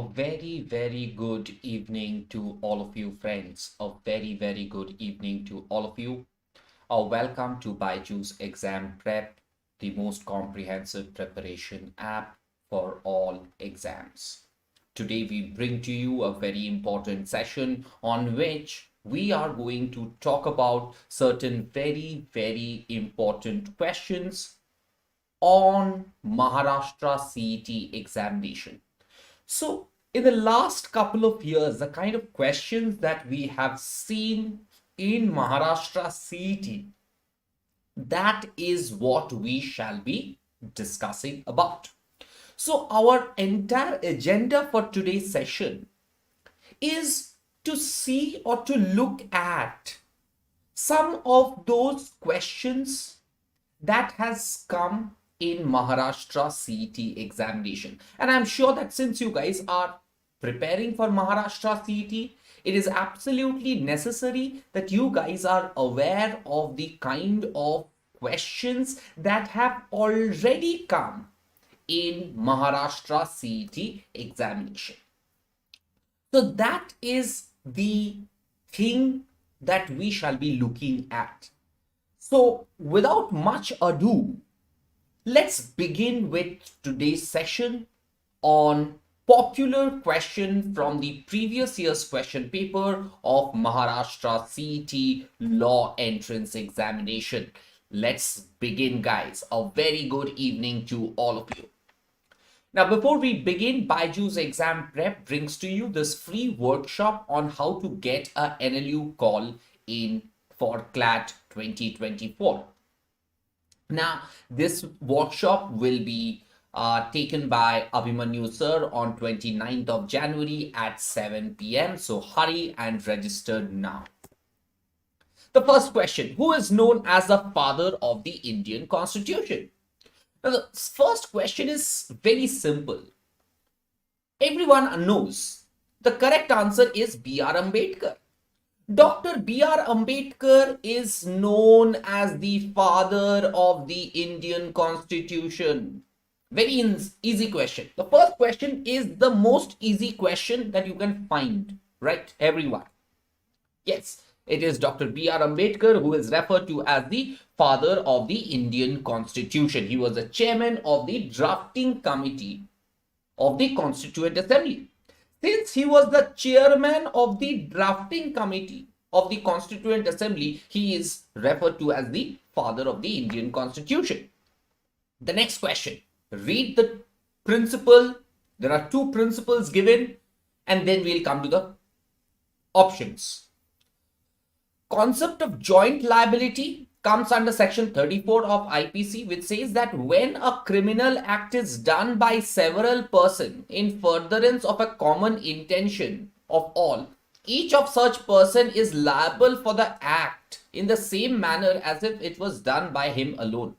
A very good evening to all of you friends. A very good evening to all of you. Welcome to BYJU'S Exam Prep, the most comprehensive preparation app for all exams. Today we bring to you a very important session on which we are going to talk about certain very important questions on Maharashtra CET examination. So, in the last couple of years, the kind of questions that we have seen in Maharashtra CET, that is what we shall be discussing about. So, our entire agenda for today's session is to see or to look at some of those questions that has come in Maharashtra CET examination. And I'm sure that since you guys are preparing for Maharashtra CET, it is absolutely necessary that you guys are aware of the kind of questions that have already come in Maharashtra CET examination. So that is the thing that we shall be looking at. So without much ado, let's begin with today's session on popular question from the previous year's question paper of Maharashtra CET Law Entrance Examination. Let's begin, guys. A very good evening to all of you. Now, before we begin, BYJU'S Exam Prep brings to you this free workshop on how to get a NLU call in for CLAT 2024. Now, this workshop will be taken by Abhimanyu Sir on 29th of January at 7 p.m. So hurry and register now. The first question, who is known as the father of the Indian Constitution? Now, the first question is very simple. Everyone knows the correct answer is B.R. Ambedkar. Dr. B.R. Ambedkar is known as the father of the Indian Constitution. Very easy question. The first question is the most easy question that you can find, right? Everyone. Yes, it is Dr. B.R. Ambedkar who is referred to as the father of the Indian Constitution. He was the chairman of the drafting committee of the Constituent Assembly. Since he was the chairman of the drafting committee of the Constituent Assembly, he is referred to as the father of the Indian Constitution. The next question, read the principle. There are two principles given, and then we'll come to the options. Concept of joint liability comes under section 34 of IPC, which says that when a criminal act is done by several persons in furtherance of a common intention of all, each of such person is liable for the act in the same manner as if it was done by him alone.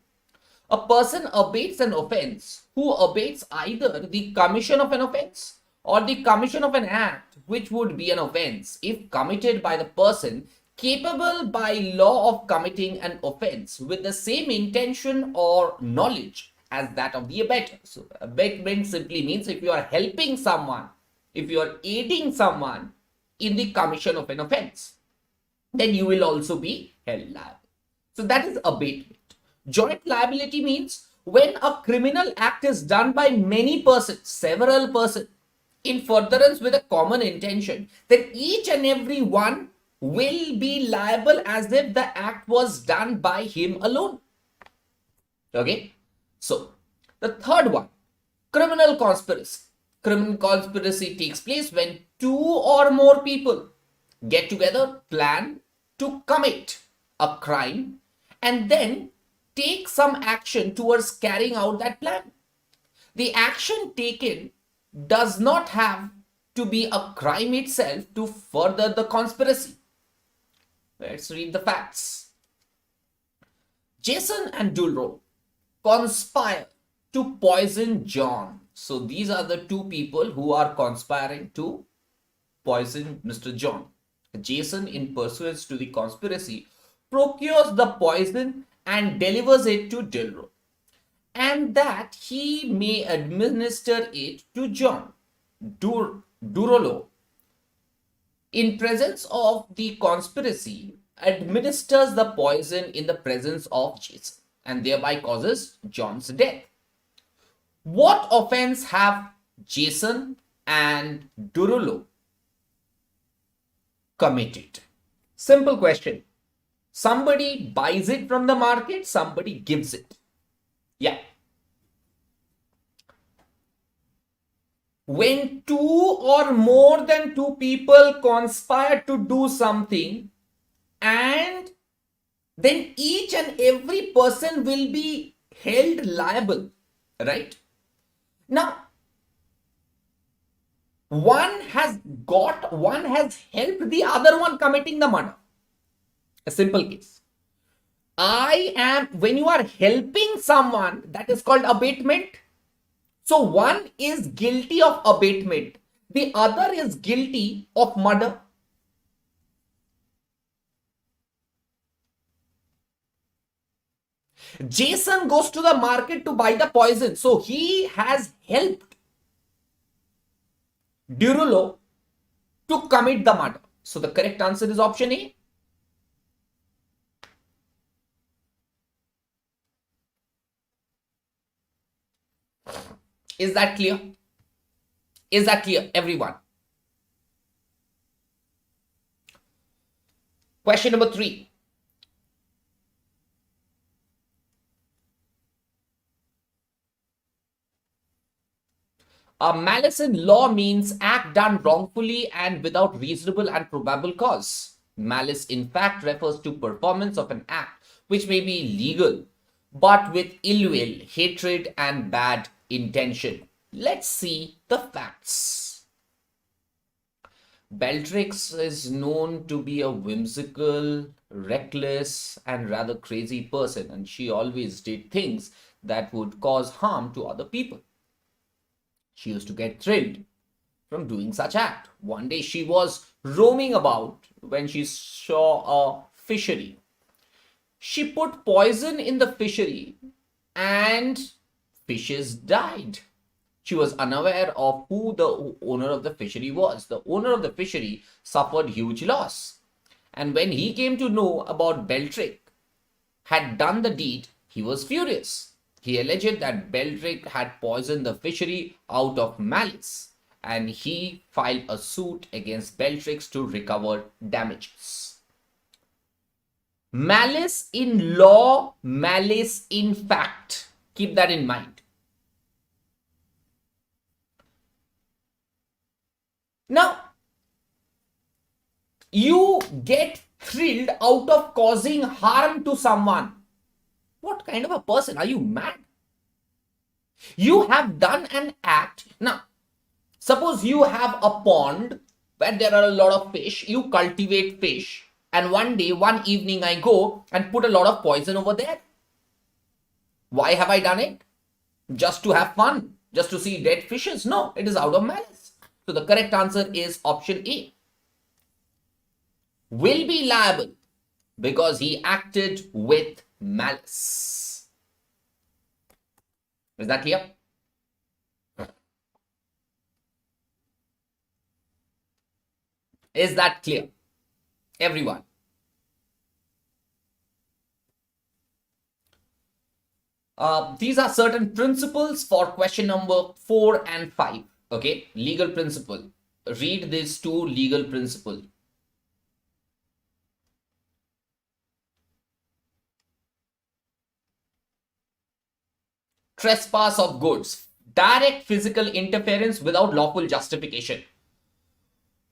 A person abates an offense who abates either the commission of an offense or the commission of an act which would be an offense if committed by the person capable by law of committing an offense with the same intention or knowledge as that of the abater. So abatement simply means if you are helping someone, if you are aiding someone in the commission of an offense, then you will also be held liable. So that is abatement. Joint liability means when a criminal act is done by many persons, several persons, in furtherance with a common intention, then each and every one will be liable as if the act was done by him alone. Okay, so the third one, criminal conspiracy. Criminal conspiracy takes place when two or more people get together, plan to commit a crime, and then take some action towards carrying out that plan. The action taken does not have to be a crime itself to further the conspiracy. Let's read the facts. Jason and Dulro conspire to poison John. So these are the two people who are conspiring to poison Mr. John. Jason, in pursuance to the conspiracy, procures the poison and delivers it to Dulro, and that he may administer it to John. Durolo, in presence of the conspiracy, administers the poison in the presence of Jason and thereby causes John's death. What offense have Jason and Durolo committed? Simple question. Somebody buys it from the market, somebody gives it. Yeah. When two or more than two people conspire to do something, and then each and every person will be held liable, right? Now, one has helped the other one committing the murder. A simple case. When you are helping someone, that is called abatement. So one is guilty of abatement, the other is guilty of murder. Jason goes to the market to buy the poison, so he has helped Durolo to commit the murder. So the correct answer is option A. Is that clear? Is that clear, everyone? Question number 3. Malice in law means act done wrongfully and without reasonable and probable cause. Malice, in fact, refers to performance of an act which may be legal, but with ill will, hatred, and bad intention. Let's see the facts. Bellatrix is known to be a whimsical, reckless, and rather crazy person, and she always did things that would cause harm to other people. She used to get thrilled from doing such act. One day she was roaming about when she saw a fishery. She put poison in the fishery and fishes died. She was unaware of who the owner of the fishery was. The owner of the fishery suffered huge loss. And when he came to know about Bellatrix had done the deed, he was furious. He alleged that Bellatrix had poisoned the fishery out of malice, and he filed a suit against Bellatrix to recover damages. Malice in law, malice in fact. Keep that in mind. Now, you get thrilled out of causing harm to someone. What kind of a person? Are you mad? You have done an act. Now, suppose you have a pond where there are a lot of fish. You cultivate fish. And one evening, I go and put a lot of poison over there. Why have I done it? Just to have fun? Just to see dead fishes? No, it is out of malice. So the correct answer is option A. Will be liable because he acted with malice. Is that clear? Is that clear, everyone? These are certain principles for question number 4 and 5. Okay, legal principle. Read these two legal principles. Trespass of goods, direct physical interference without lawful justification.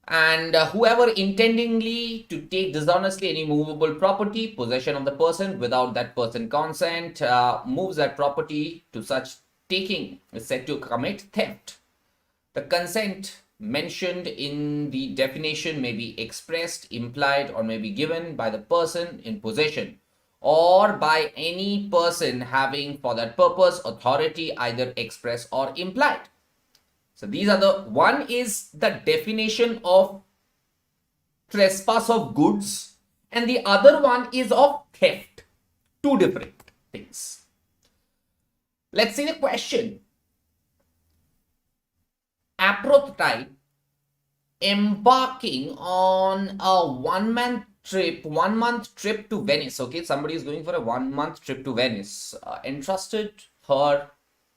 And whoever intendingly to take dishonestly any movable property, possession of the person without that person consent, moves that property to such taking is said to commit theft. The consent mentioned in the definition may be expressed, implied, or may be given by the person in possession or by any person having for that purpose authority, either express or implied. So these are the, one is the definition of trespass of goods and the other one is of theft. Two different things. Let's see the question. Aphrodite embarking on a 1 month trip to Venice. Okay, somebody is going for a 1 month trip to Venice. Entrusted her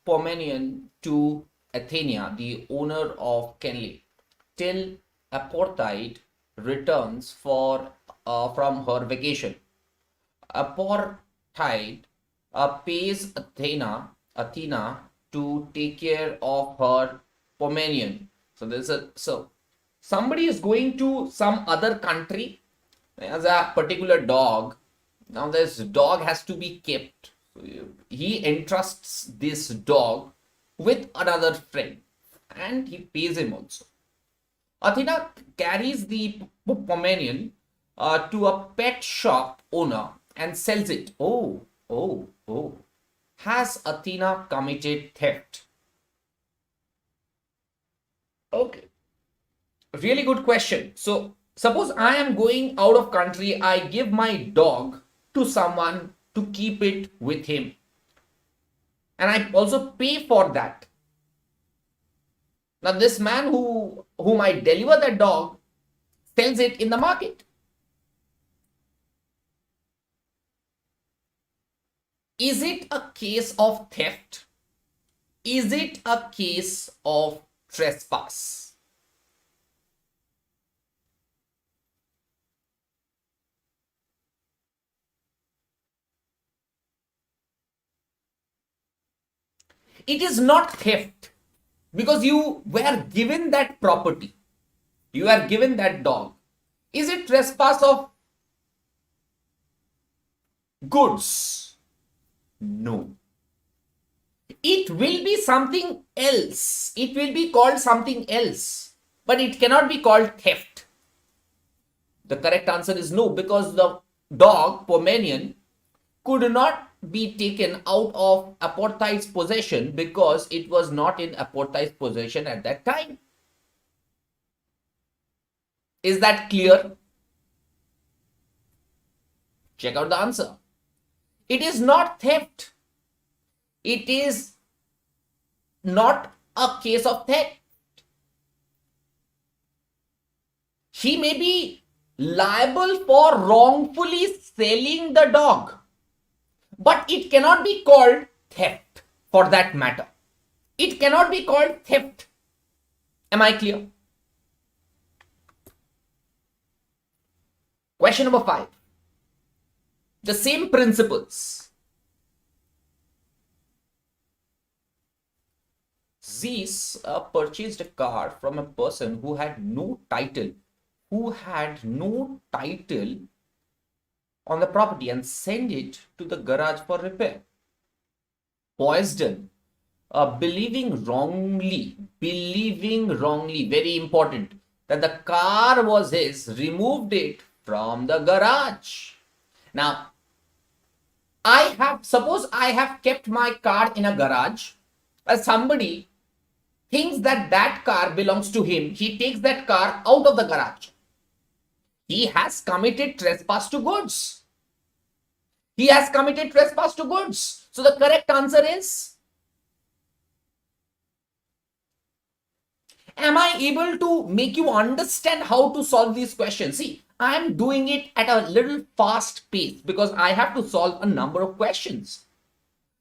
Pomenian to Athenia, the owner of Kenley, till Aphrodite returns from her vacation. Aphrodite pays Athena to take care of her Pomenian. So somebody is going to some other country as a particular dog. Now this dog has to be kept. He entrusts this dog with another friend and he pays him also. Athena carries the Pomerian to a pet shop owner and sells it. Oh. Has Athena committed theft? Okay. Really good question. So, suppose I am going out of country, I give my dog to someone to keep it with him. And I also pay for that. Now, this man whom I deliver the dog sells it in the market. Is it a case of theft? Is it a case of trespass? It is not theft because you were given that property. You are given that dog. Is it trespass of goods? No. It will be something else. It will be called something else, but it cannot be called theft. The correct answer is no, because the dog, Pomerian, could not be taken out of Aphrodite's possession because it was not in Aphrodite's possession at that time. Is that clear? Check out the answer. It is not theft. It is not a case of theft. He may be liable for wrongfully selling the dog, but it cannot be called theft for that matter. It cannot be called theft. Am I clear? Question number 5. The same principles. Zeus purchased a car from a person who had no title, on the property and sent it to the garage for repair. Poisson, believing wrongly, very important, that the car was his, removed it from the garage. Now, suppose I have kept my car in a garage, as somebody thinks that that car belongs to him, he takes that car out of the garage. He has committed trespass to goods. He has committed trespass to goods. So the correct answer is, am I able to make you understand how to solve these questions? See, I am doing it at a little fast pace because I have to solve a number of questions.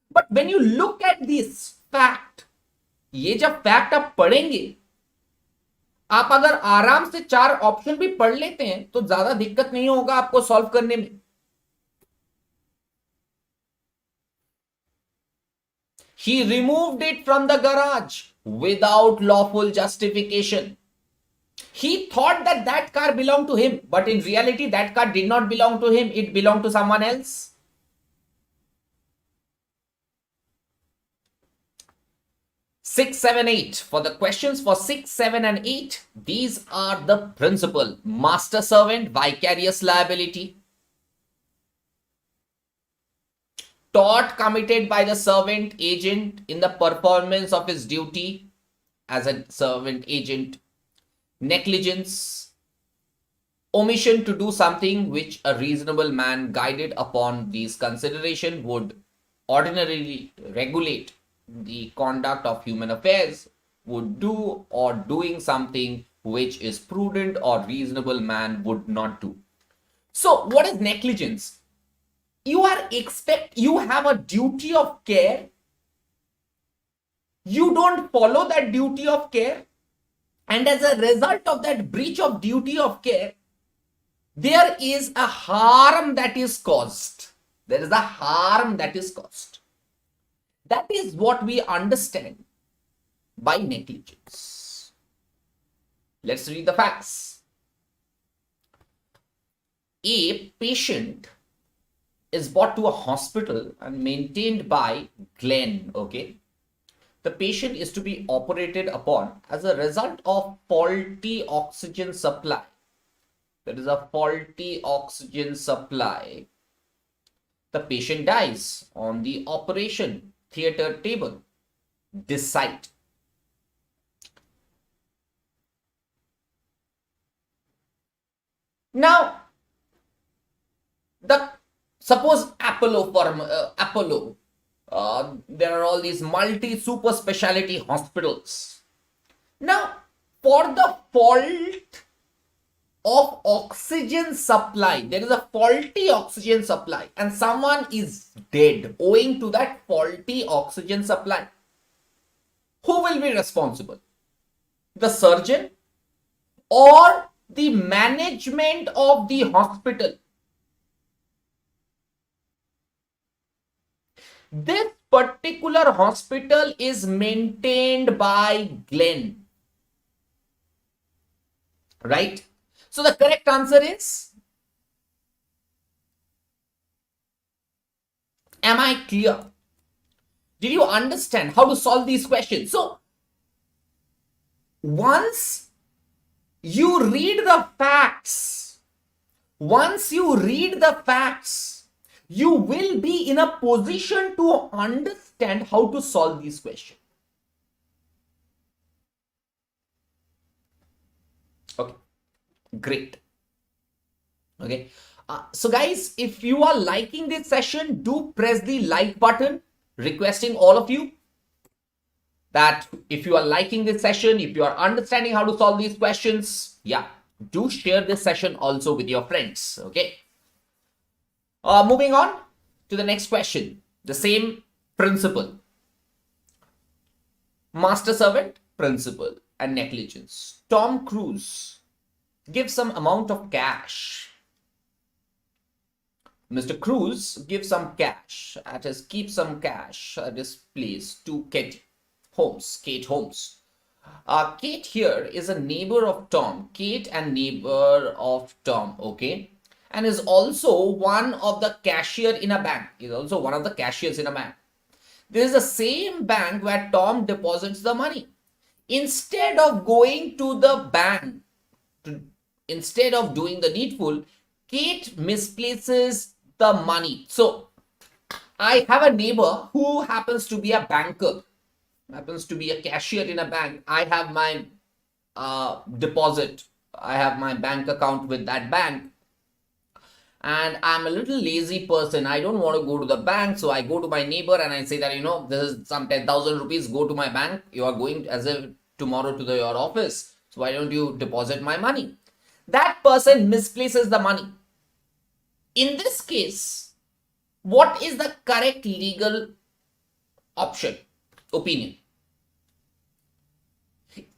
But when you look at this fact, ये जब fact आप पढ़ेंगे, आप अगर आराम से 4 option भी पढ़ लेते हैं तो ज्यादा दिक्कत नहीं होगा आपको सॉल्व करने में. He removed it from the garage without lawful justification. He thought that that car belonged to him, but in reality that car did not belong to him, it belonged to someone else. 6, 7, 8. For the questions for 6, 7 and 8, these are the principle. Master servant, vicarious liability. Tort committed by the servant agent in the performance of his duty as a servant agent. Negligence, omission to do something which a reasonable man guided upon these consideration would ordinarily regulate the conduct of human affairs. would do, or doing something which is prudent or reasonable man would not do. So what is negligence? You have a duty of care. You don't follow that duty of care, and as a result of that breach of duty of care, there is a harm that is caused. There is a harm that is caused. That is what we understand by negligence. Let's read the facts. A patient is brought to a hospital and maintained by Glenn. Okay. The patient is to be operated upon as a result of faulty oxygen supply. There is a faulty oxygen supply. The patient dies on the operation theater table. Decide. Now, suppose Apollo, there are all these multi-super specialty hospitals. Now, for the fault of oxygen supply, there is a faulty oxygen supply, and someone is dead owing to that faulty oxygen supply. Who will be responsible? The surgeon or the management of the hospital? This particular hospital is maintained by Glenn, right? So the correct answer is, am I clear? Did you understand how to solve these questions? So once you read the facts, you will be in a position to understand how to solve these questions. Okay, great. Okay, so guys, if you are liking this session, do press the like button. Requesting all of you that if you are liking this session, if you are understanding how to solve these questions, yeah, do share this session also with your friends. Okay. Moving on to the next question. The same principle. Master servant principle and negligence. Tom Cruise gives some amount of cash. Mr. Cruise gives some cash, keeps some cash at his place to Kate Holmes. Kate here is a neighbor of Tom. Kate and neighbor of Tom, okay? And is also one of the cashier in a bank. Is also one of the cashiers in a bank. This is the same bank where Tom deposits the money. Instead of going to the bank, instead of doing the needful, Kate misplaces the money. So I have a neighbor who happens to be a banker, happens to be a cashier in a bank. I have my deposit, I have my bank account with that bank, and I'm a little lazy person. I don't want to go to the bank, so I go to my neighbor and I say that, this is some 10,000 rupees, go to my bank. You are going as if tomorrow to your office, so why don't you deposit my money? That person misplaces the money. In this case, what is the correct legal opinion?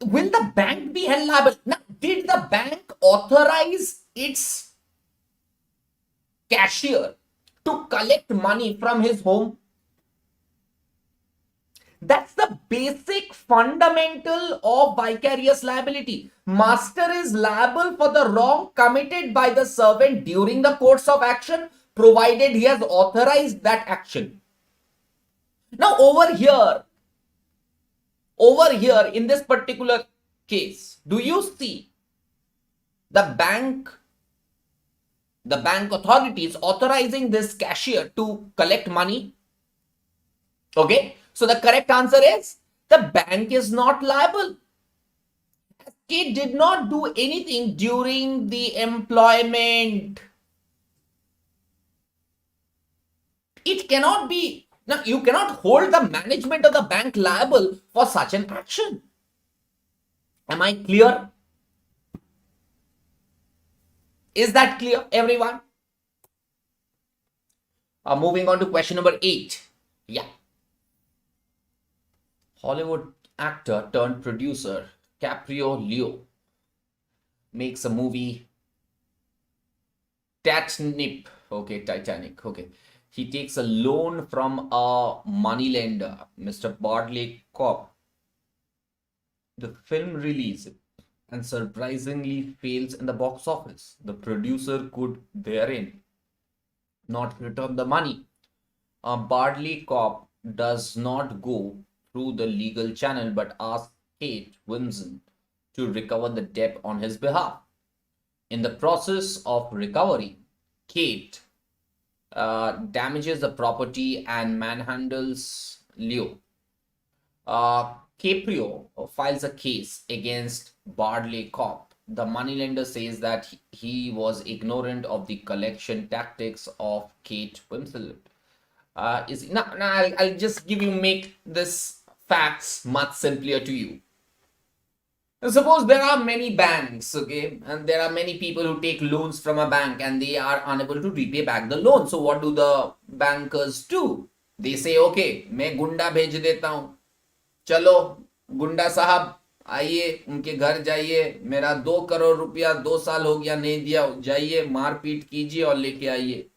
Will the bank be held liable? Now, did the bank authorize its cashier to collect money from his home? That's the basic fundamental of vicarious liability. Master is liable for the wrong committed by the servant during the course of action, provided he has authorized that action. Now over here in this particular case, do you see the bank authorities authorizing this cashier to collect money? Okay, so the correct answer is the bank is not liable. Kate did not do anything during the employment. It cannot be. Now, you cannot hold the management of the bank liable for such an action. Am I clear? Is that clear, everyone? Moving on to question number 8. Yeah. Hollywood actor turned producer Caprio Leo makes a movie Titanic. Okay, Titanic. Okay. He takes a loan from a moneylender, Mr. Bradley Cooper. The film release and surprisingly fails in the box office. The producer could therein not return the money. Bradley Cooper does not go through the legal channel but asks Kate Winslet to recover the debt on his behalf. In the process of recovery, Kate damages the property and manhandles Leo. Caprio files a case against Bradley Cooper. The moneylender says that he was ignorant of the collection tactics of Kate Winslet. I'll just make this facts much simpler to you. Suppose there are many banks, okay, and there are many people who take loans from a bank and they are unable to repay back the loan. So what do the bankers do? They say, okay, मैं गुंडा भेज देता हूँ, चलो गुंडा साहब आइए, उनके घर जाइए, मेरा 2 करोड़ रुपया 2 साल हो गया नहीं दिया, जाइए मारपीट कीजिए और लेके आइए.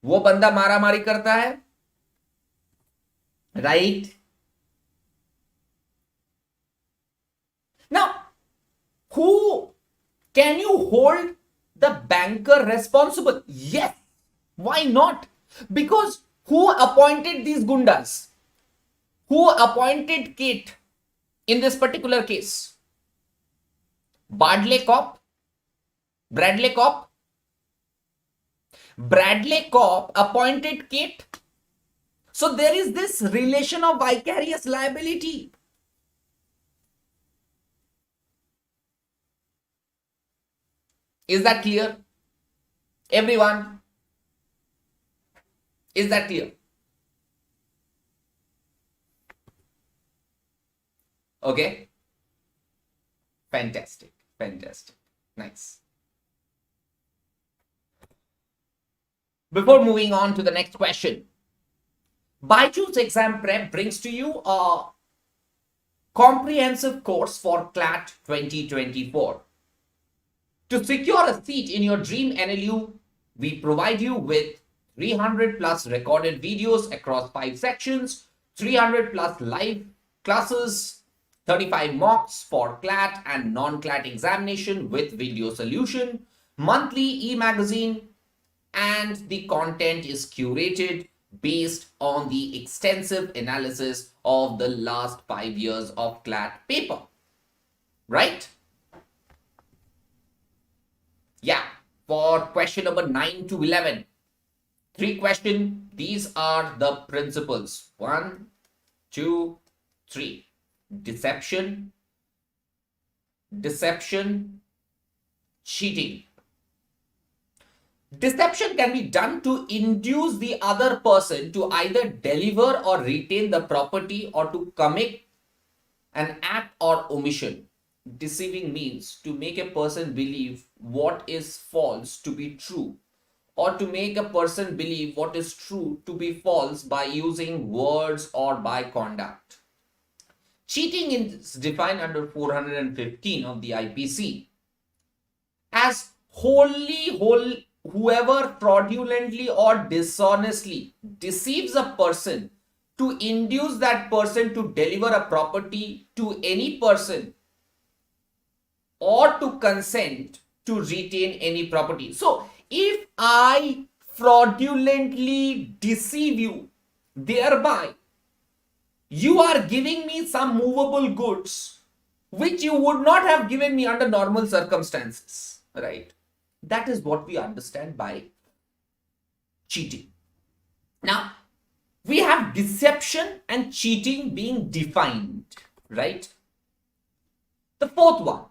वो बंदा मारामारी करता है, right? Now, who can you hold the banker responsible? Yes. Why not? Because who appointed these gundas? Who appointed Kate in this particular case? Bradley Cooper? Bradley Cooper? Bradley Cooper appointed Kate. So there is this relation of vicarious liability. Is that clear? Everyone? Is that clear? Okay. Fantastic. Fantastic. Nice. Before moving on to the next question, BYJU'S Exam Prep brings to you a comprehensive course for CLAT 2024. To secure a seat in your dream NLU, we provide you with 300 plus recorded videos across 5 sections, 300 plus live classes, 35 mocks for CLAT and non-CLAT examination with video solution, monthly e-magazine, and the content is curated based on the extensive analysis of the last 5 years of CLAT paper. Right? Yeah, for question number 9 to 11, 3 questions. These are the principles. 1, 2, 3. Deception, cheating. Deception can be done to induce the other person to either deliver or retain the property or to commit an act or omission. Deceiving means to make a person believe what is false to be true, or to make a person believe what is true to be false by using words or by conduct. Cheating is defined under 415 of the IPC as whoever fraudulently or dishonestly deceives a person to induce that person to deliver a property to any person or to consent to retain any property. So, if I fraudulently deceive you, thereby you are giving me some movable goods which you would not have given me under normal circumstances, right? That is what we understand by cheating. Now, we have deception and cheating being defined, right? The fourth one,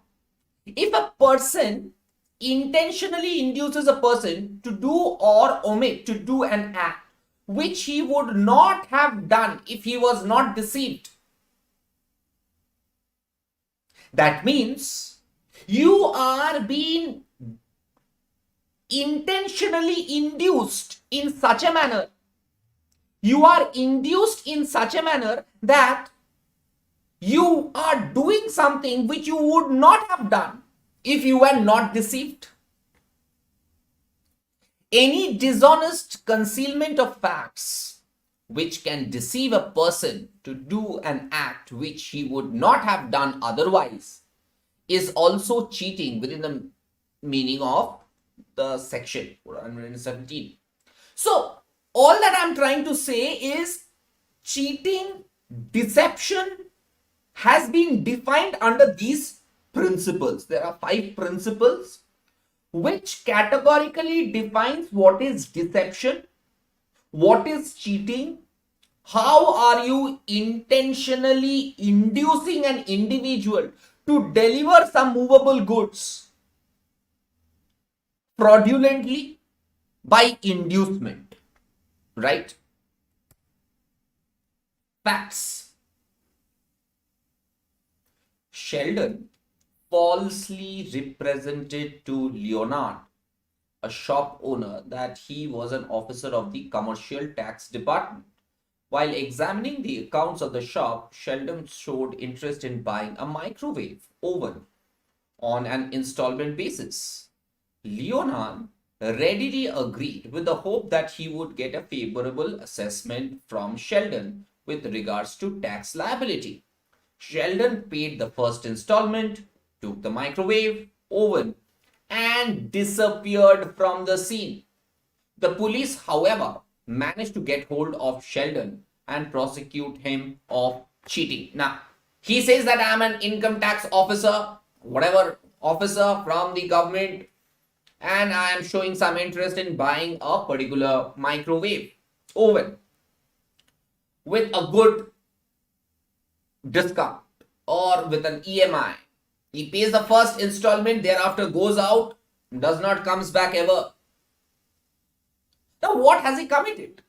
if a person intentionally induces a person to do or omit to do an act which he would not have done if he was not deceived, That means you are being intentionally induced in such a manner. You are induced in such a manner that you are doing something which you would not have done if you were not deceived. Any dishonest concealment of facts which can deceive a person to do an act which he would not have done otherwise is also cheating within the meaning of the section 417. So, all that I'm trying to say is cheating, deception has been defined under these principles. There are 5 principles which categorically defines what is deception, what is cheating, how are you intentionally inducing an individual to deliver some movable goods fraudulently by inducement, right? Facts. Sheldon falsely represented to Leonard, a shop owner, that he was an officer of the commercial tax department. While examining the accounts of the shop, Sheldon showed interest in buying a microwave oven on an installment basis. Leonard readily agreed with the hope that he would get a favorable assessment from Sheldon with regards to tax liability. Sheldon paid the first installment, took the microwave oven, and disappeared from the scene. The police, however, managed to get hold of Sheldon and prosecute him of cheating. Now, he says that I'm an income tax officer, whatever officer from the government, and I am showing some interest in buying a particular microwave oven with a good discount or with an EMI. He pays the first installment, thereafter goes out, does not comes back ever. Now what has he committed?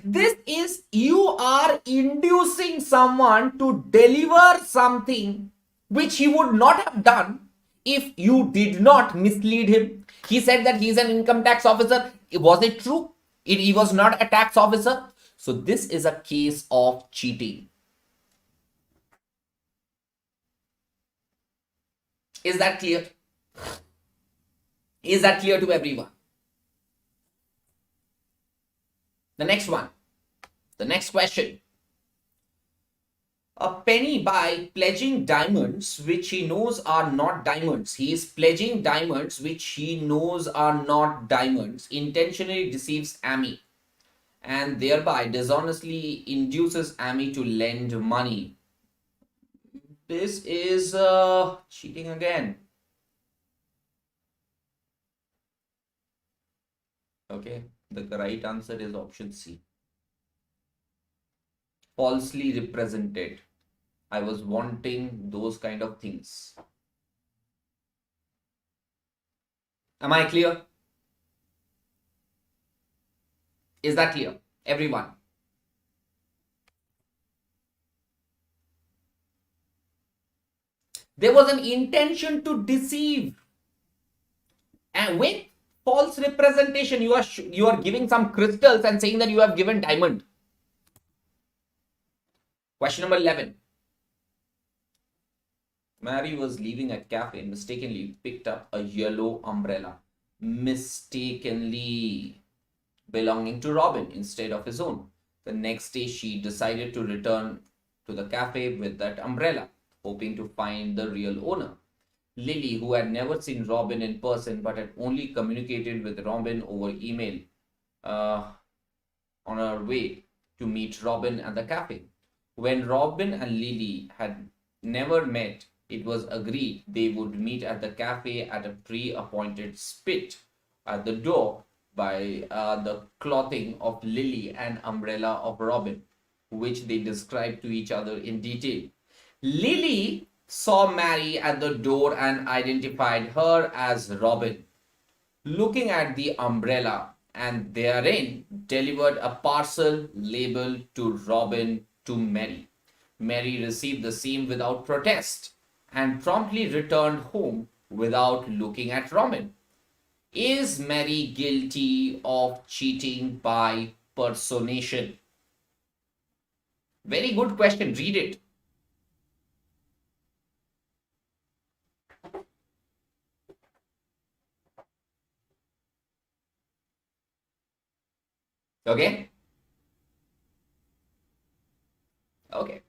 This is, you are inducing someone to deliver something which he would not have done if you did not mislead him. He said that he is an income tax officer. Was it true? He was not a tax officer. So this is a case of cheating. Is that clear? Is that clear to everyone? The next one. The next question. A penny by pledging diamonds which he knows are not diamonds. He is pledging diamonds which he knows are not diamonds, intentionally deceives Amy and thereby dishonestly induces Amy to lend money. This is cheating again. Okay, the right answer is option C. Falsely represented. I was wanting those kind of things. Am I clear? Is that clear, everyone? There was an intention to deceive, and with false representation, you are giving some crystals and saying that you have given diamond. Question number 11. Mary was leaving a cafe and mistakenly picked up a yellow umbrella, mistakenly belonging to Robin instead of his own. The next day, she decided to return to the cafe with that umbrella, hoping to find the real owner. Lily, who had never seen Robin in person but had only communicated with Robin over email, on her way to meet Robin at the cafe. When Robin and Lily had never met, it was agreed they would meet at the cafe at a pre-appointed spot at the door by the clothing of Lily and umbrella of Robin, which they described to each other in detail. Lily saw Mary at the door and identified her as Robin, looking at the umbrella, and therein delivered a parcel labeled to Robin to Mary. Mary received the same without protest and promptly returned home without looking at Robin. Is Mary guilty of cheating by personation? Very good question. Read it. Okay? Okay.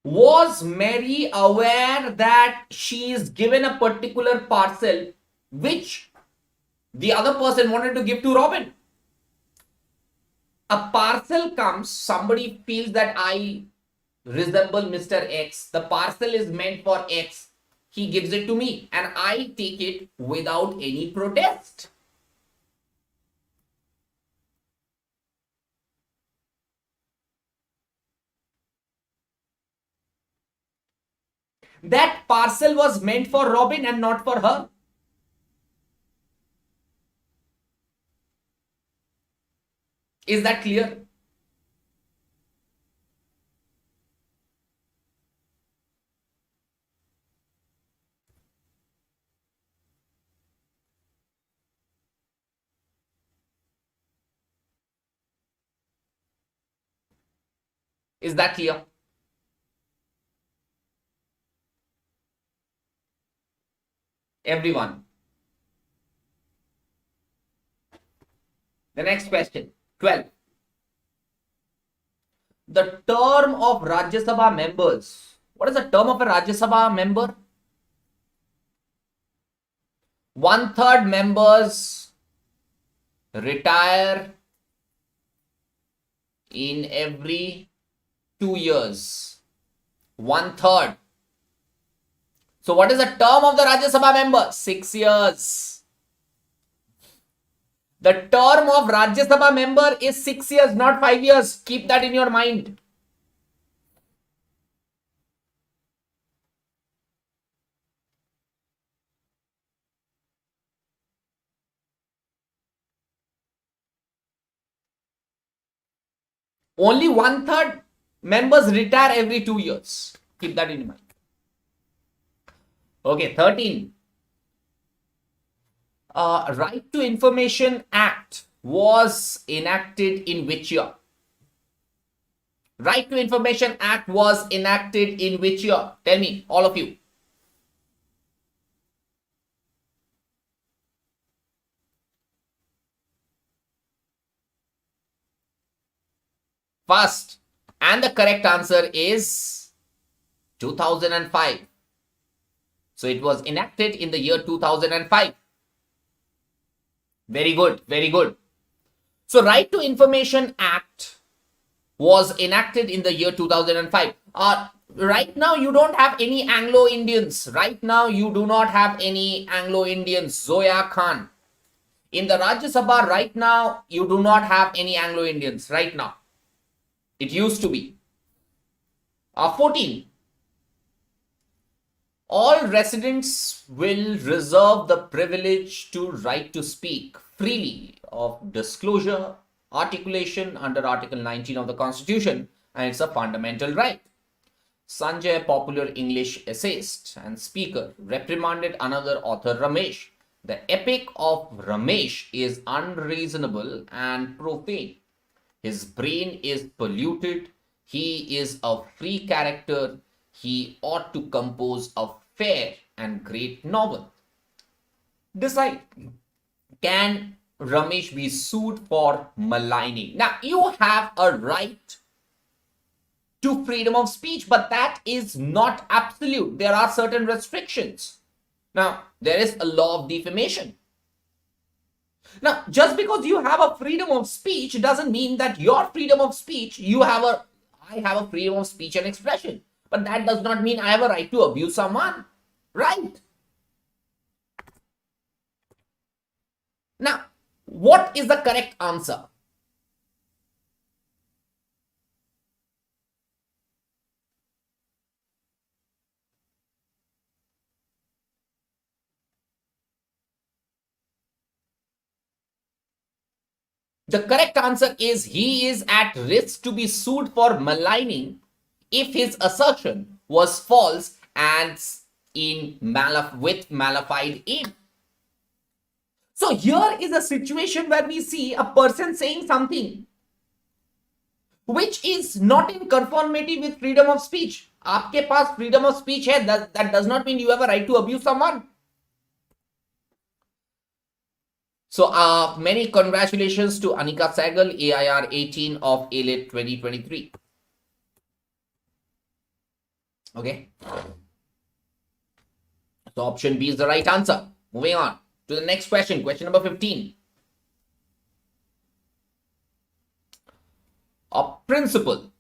Was Mary aware that she is given a particular parcel which the other person wanted to give to Robin? A parcel comes, somebody feels that I resemble Mr. X, the parcel is meant for X, he gives it to me and I take it without any protest. That parcel was meant for Robin and not for her. Is that clear? Is that clear? Everyone. The next question, 12. The term of Rajya Sabha members. What is the term of a Rajya Sabha member? 1/3 members retire in every 2 years. 1/3. So what is the term of the Rajya Sabha member? 6 years. The term of Rajya Sabha member is 6 years, not 5 years. Keep that in your mind. Only 1/3 members retire every 2 years. Keep that in mind. Okay, 13. Right to Information Act was enacted in which year? Right to Information Act was enacted in which year? Tell me, all of you. First, and the correct answer is 2005. So it was enacted in the year 2005. Very good, very good. So Right to Information Act was enacted in the year 2005. Right now you don't have any Anglo-Indians. Right now you do not have any Anglo-Indians. Zoya Khan. In the Rajya Sabha right now you do not have any Anglo-Indians right now. It used to be. 14. All residents will reserve the privilege to right to speak freely of disclosure, articulation under Article 19 of the Constitution, and it's a fundamental right. Sanjay, popular English essayist and speaker, reprimanded another author, Ramesh. The epic of Ramesh is unreasonable and profane. His brain is polluted. He is a free character. He ought to compose a fair and great novel. Decide. Can Ramesh be sued for maligning? Now, you have a right to freedom of speech, but that is not absolute. There are certain restrictions. Now, there is a law of defamation. Now, just because you have a freedom of speech doesn't mean that your freedom of speech, I have a freedom of speech and expression. But that does not mean I have a right to abuse someone. Right? Now, what is the correct answer? The correct answer is he is at risk to be sued for maligning if his assertion was false and with malified aim. So here is a situation where we see a person saying something which is not in conformity with freedom of speech. आपके पास freedom of speech है, that does not mean you have a right to abuse someone. So many congratulations to Anika Sehgal, AIR 18 of ALIT 2023. Okay. So option B is the right answer. Moving on to the next question, question number 15. A principle.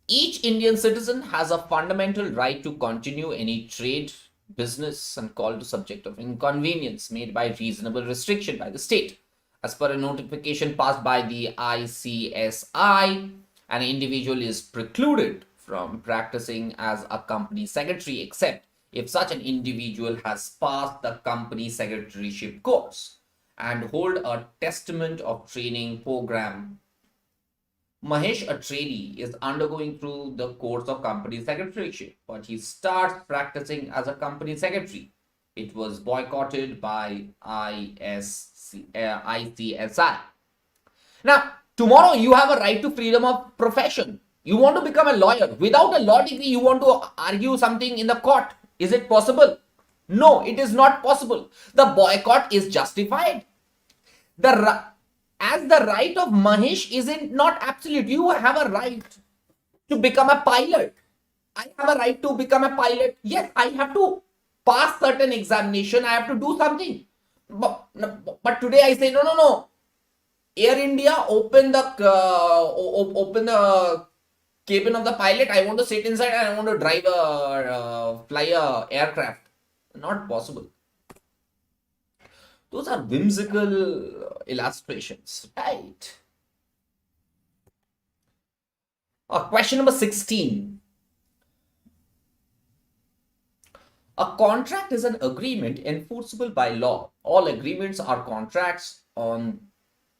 Each Indian citizen has a fundamental right to continue any trade, business, and call to subject of inconvenience made by reasonable restriction by the state. As per a notification passed by the ICSI, an individual is precluded from practicing as a company secretary except if such an individual has passed the company secretaryship course and hold a testament of training program. Mahesh, a trainee, is undergoing through the course of company secretaryship, but he starts practicing as a company secretary. It was boycotted by ICSI. Now, tomorrow you have a right to freedom of profession. You want to become a lawyer. Without a law degree, you want to argue something in the court. Is it possible? No, it is not possible. The boycott is justified. As the right of Mahesh isn't not absolute. You have a right to become a pilot. I have a right to become a pilot. Yes, I have to pass certain examination. I have to do something. But today I say, no. Air India, open the cabin of the pilot. I want to sit inside and I want to fly a aircraft. Not possible. Those are whimsical illustrations, right? Question number 16. A contract is an agreement enforceable by law. All agreements are contracts on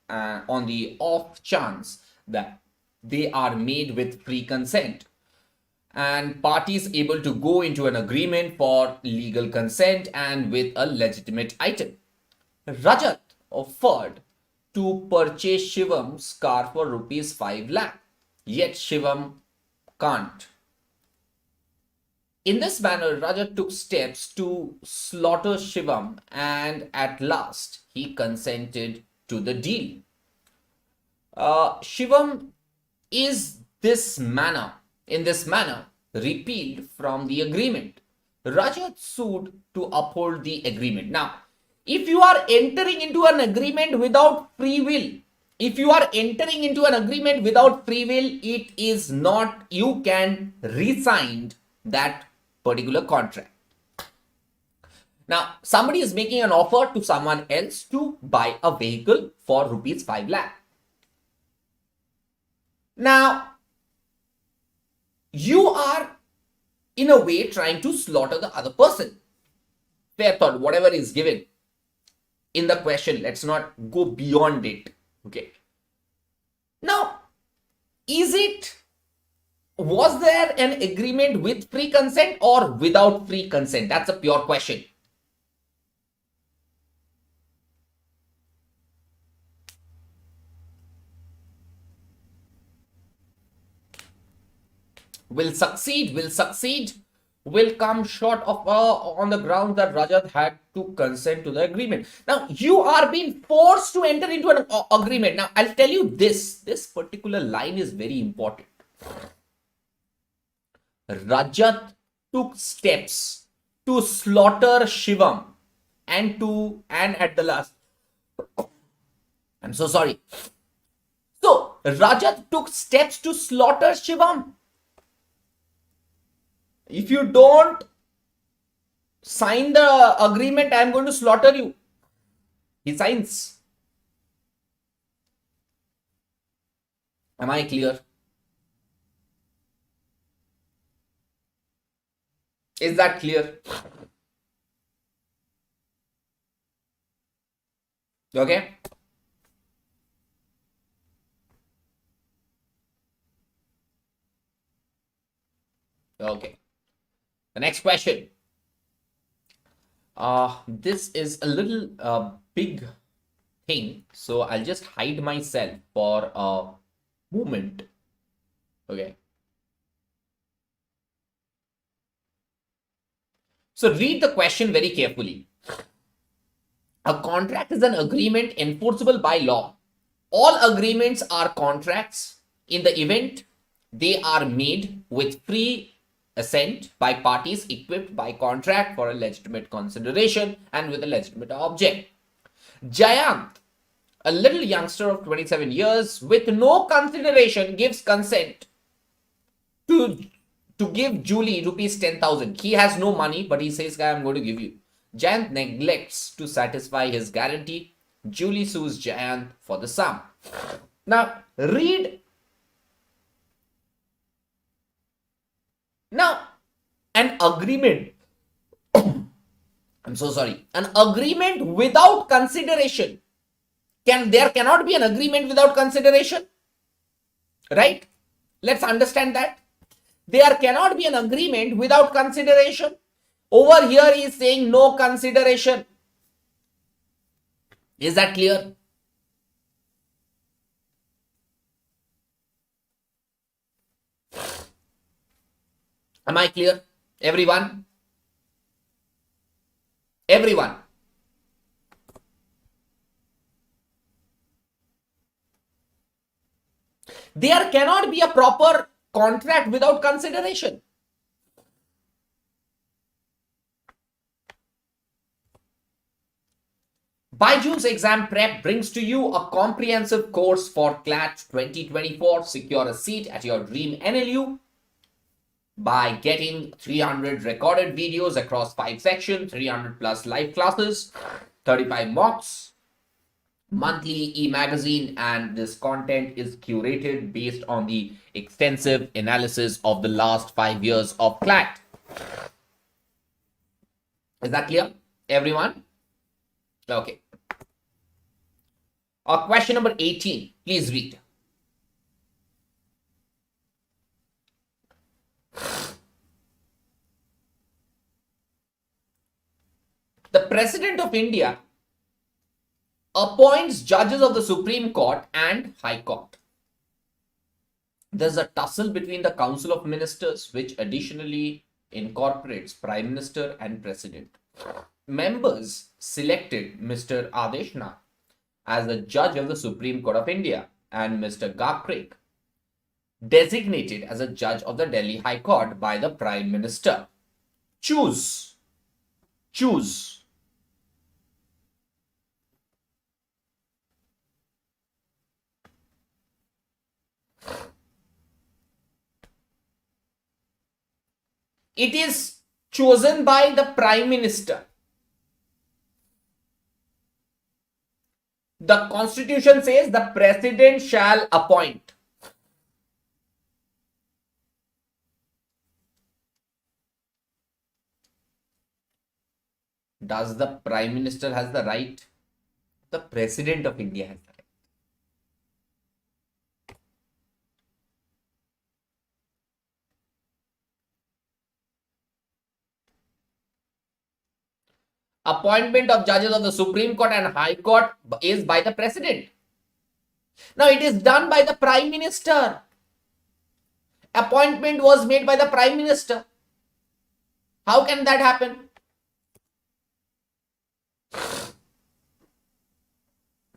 the off chance that they are made with free consent and parties able to go into an agreement for legal consent and with a legitimate item. Rajat offered to purchase Shivam's car for rupees 5 lakh, yet Shivam can't. In this manner, Rajat took steps to slaughter Shivam and at last he consented to the deal. Shivam is in this manner repealed from the agreement. Rajat sued to uphold the agreement. Now, if you are entering into an agreement without free will, it is not, you can resign that particular contract. Now, somebody is making an offer to someone else to buy a vehicle for rupees 5 lakh. Now, you are in a way trying to slaughter the other person. Fair thought, whatever is given in the question, let's not go beyond it. Okay. Now, was there an agreement with free consent or without free consent? That's a pure question. Will succeed, will come short of on the ground that Rajat had to consent to the agreement. Now, you are being forced to enter into an agreement. Now, I'll tell you this particular line is very important. Rajat took steps to slaughter Shivam and at the last, I'm so sorry. So, Rajat took steps to slaughter Shivam. If you don't sign the agreement, I am going to slaughter you. He signs. Am I clear? Is that clear? Okay. Okay. The next question. This is a little big thing, so I'll just hide myself for a moment. Okay. So read the question very carefully. A contract is an agreement enforceable by law. All agreements are contracts in the event they are made with free assent by parties equipped by contract for a legitimate consideration and with a legitimate object. Jayant, a little youngster of 27 years with no consideration, gives consent to give Julie rupees 10,000. He has no money, but he says, I'm going to give you. Jayant neglects to satisfy his guarantee. Julie sues Jayant for the sum. Now, read. Now, an agreement. I'm so sorry. An agreement without consideration. There cannot be an agreement without consideration. Right? Let's understand that. There cannot be an agreement without consideration. Over here he is saying no consideration. Is that clear? Am I clear? Everyone? Everyone? There cannot be a proper contract without consideration. BYJU'S Exam Prep brings to you a comprehensive course for CLAT 2024. Secure a seat at your dream NLU by getting 300 recorded videos across 5 sections, 300 plus live classes, 35 mocks, monthly e-magazine, and this content is curated based on the extensive analysis of the last 5 years of CLAT. Is that clear, everyone? Okay. Question number 18, please read. The President of India appoints judges of the Supreme Court and High Court. There's a tussle between the Council of Ministers, which additionally incorporates Prime Minister and President. Members selected Mr. Adeshna as the judge of the Supreme Court of India and Mr. Gaprik designated as a judge of the Delhi High Court by the Prime Minister. Choose. It is chosen by the Prime Minister. The Constitution says the President shall appoint. Does the Prime Minister has the right? The President of India has the right. Appointment of judges of the Supreme Court and High Court is by the President. Now it is done by the Prime Minister. Appointment was made by the Prime Minister. How can that happen?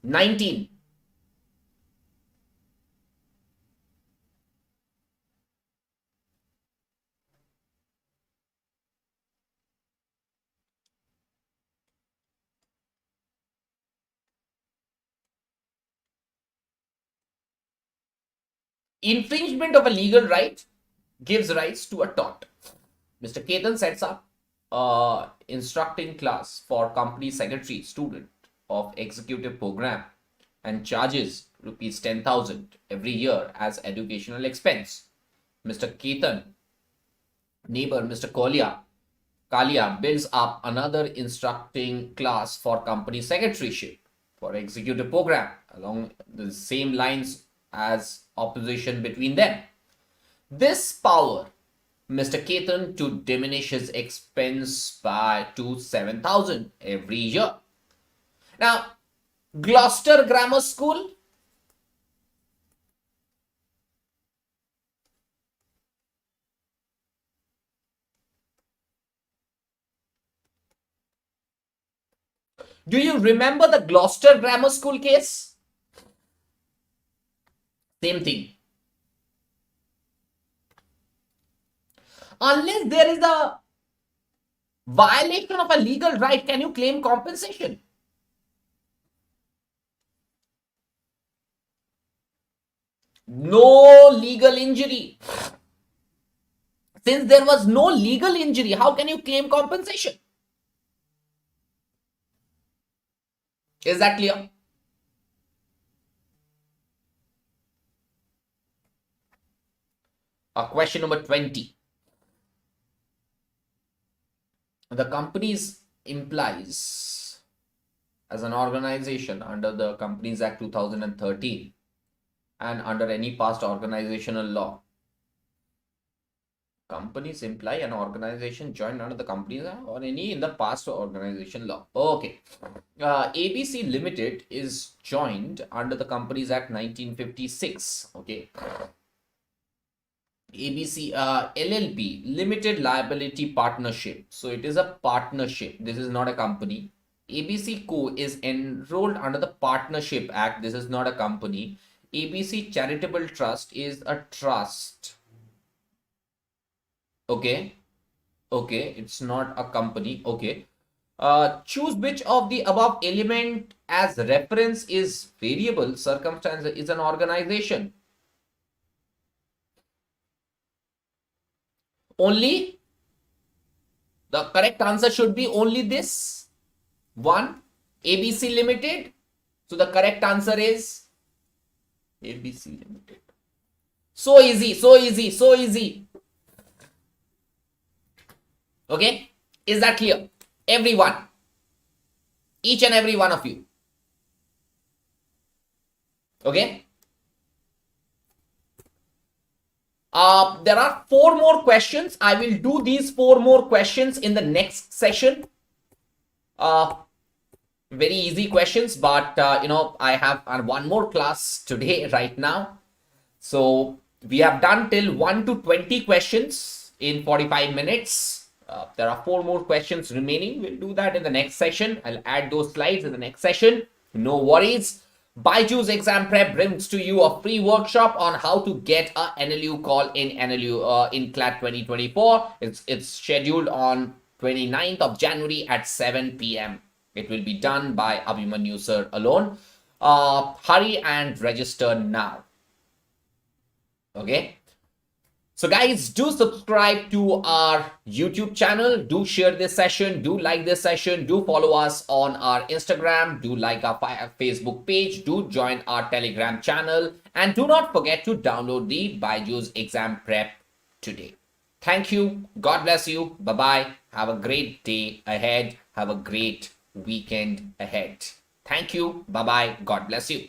19. Infringement of a legal right gives rise to a tort. Mr. Ketan sets up instructing class for company secretary student of executive program and charges rupees 10,000 every year as educational expense. Mr. Ketan, neighbor Mr. Kalia builds up another instructing class for company secretaryship for executive program along the same lines as opposition between them. This power Mr. Ketan to diminish his expense by to 7,000 every year. Now, Gloucester Grammar School. Do you remember the Gloucester Grammar School case? Same thing. Unless there is a violation of a legal right, can you claim compensation? No legal injury. Since there was no legal injury, how can you claim compensation? Is that clear? Question number 20. The companies implies as an organization under the Companies Act 2013 and under any past organizational law. Companies imply an organization joined under the Companies Act or any in the past organization law. Okay. ABC Limited is joined under the Companies Act 1956. Okay. ABC LLP, Limited Liability Partnership. So it is a partnership. This is not a company. ABC Co is enrolled under the Partnership Act. This is not a company. ABC Charitable Trust is a trust. Okay. Okay. It's not a company. Okay. Choose which of the above element as reference is variable circumstance is an organization. Only the correct answer should be only this one, ABC Limited. So the correct answer is ABC Limited. So easy, so easy, so easy. Okay, is that clear? Everyone, each and every one of you. Okay. There are 4 more questions. I will do these 4 more questions in the next session. Very easy questions, but I have one more class today right now. So we have done till 1 to 20 questions in 45 minutes. There are 4 more questions remaining. We'll do that in the next session. I'll add those slides in the next session. No worries. BYJU'S Exam Prep brings to you a free workshop on how to get a NLU call in NLU in CLAT 2024. It's scheduled on 29th of January at 7 p.m. It will be done by Abhimanyu Sir alone. Hurry and register now. Okay. So guys, do subscribe to our YouTube channel. Do share this session. Do like this session. Do follow us on our Instagram. Do like our Facebook page. Do join our Telegram channel. And do not forget to download the BYJU'S Exam Prep today. Thank you. God bless you. Bye-bye. Have a great day ahead. Have a great weekend ahead. Thank you. Bye-bye. God bless you.